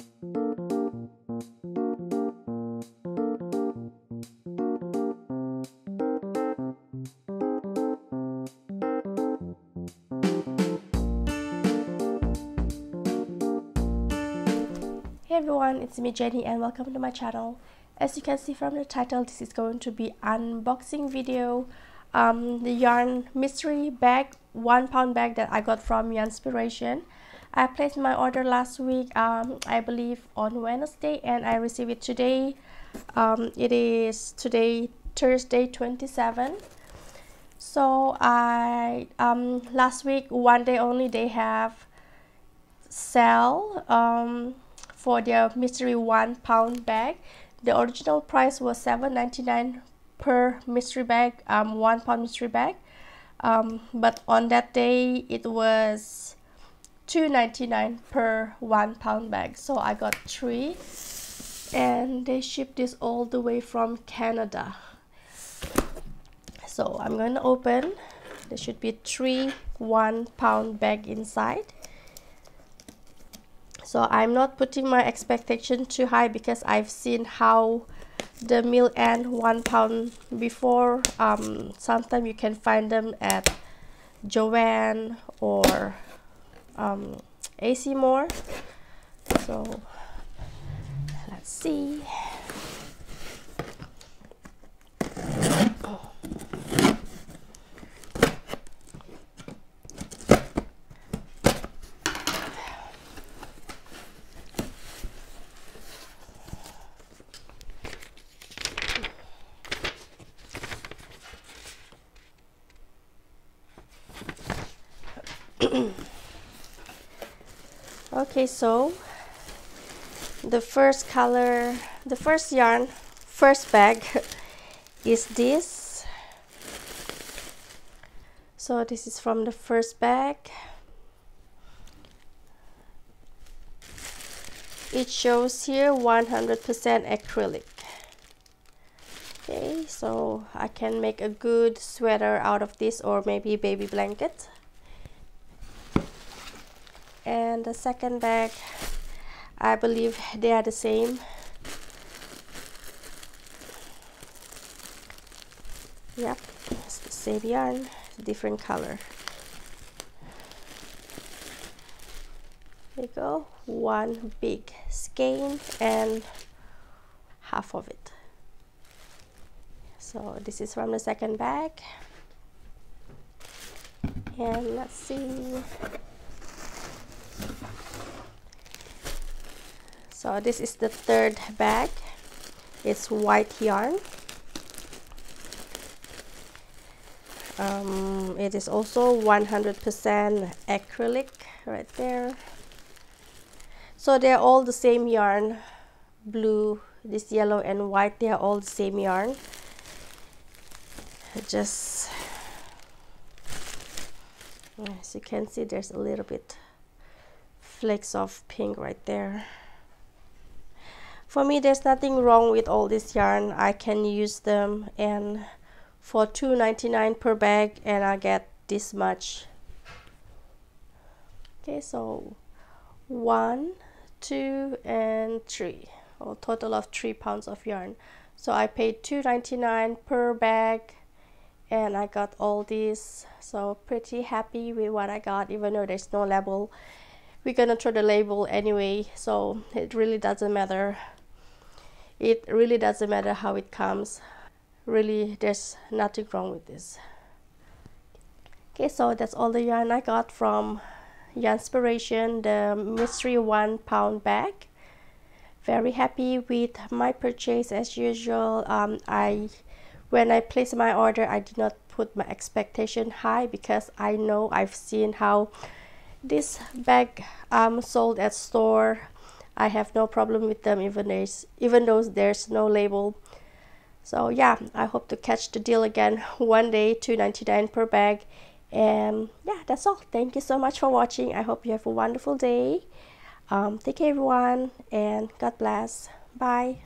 Hey everyone, it's me Jenny and welcome to my channel. As you can see from the title, this is going to be unboxing video. The yarn mystery bag, 1 pound bag that I got from Yarnspirations. I placed my order last week, I believe on Wednesday, and I received it today. It is today Thursday 27. So I last week, one day only, they have sale for their mystery 1 pound bag. The original price was $7.99 per mystery bag, 1 pound mystery bag, but on that day it was $2.99 per 1 pound bag. So I got 3, and they shipped this all the way from Canada. So I'm going to open. There should be 3 1 pound bag inside. So I'm not putting my expectation too high because I've seen how the mill end 1 pound before. Sometimes you can find them at Joann or AC More. So let's see. Okay, so the first color, the first yarn, first bag is this. So this is from the first bag. It shows here 100% acrylic. Okay, so I can make a good sweater out of this, or maybe baby blanket. And the second bag, I believe they are the same. Yep, it's the same yarn, different color. There you go, one big skein and half of it. So this is from the second bag. And let's see. So this is the third bag. It's white yarn. It is also 100% acrylic right there. So they're all the same yarn. Blue, this yellow and white, they are all the same yarn. Just as you can see, there's a little bit flakes of pink right there. For me, there's nothing wrong with all this yarn. I can use them, and for $2.99 per bag, and I get this much. Okay, so 1, 2, and 3, a total of 3 pounds of yarn. So I paid $2.99 per bag, and I got all these. So pretty happy with what I got, even though there's no label. We're gonna throw the label anyway, so it really doesn't matter. It really doesn't matter how it comes. Really, there's nothing wrong with this. Okay, so that's all the yarn I got from Yarnspirations, the mystery 1 pound bag. Very happy with my purchase as usual. When I placed my order, I did not put my expectation high because I know I've seen how this bag sold at store. I have no problem with them, even though there's no label. So yeah, I hope to catch the deal again one day, $2.99 per bag. And yeah, that's all. Thank you so much for watching. I hope you have a wonderful day. Take care everyone, and God bless. Bye.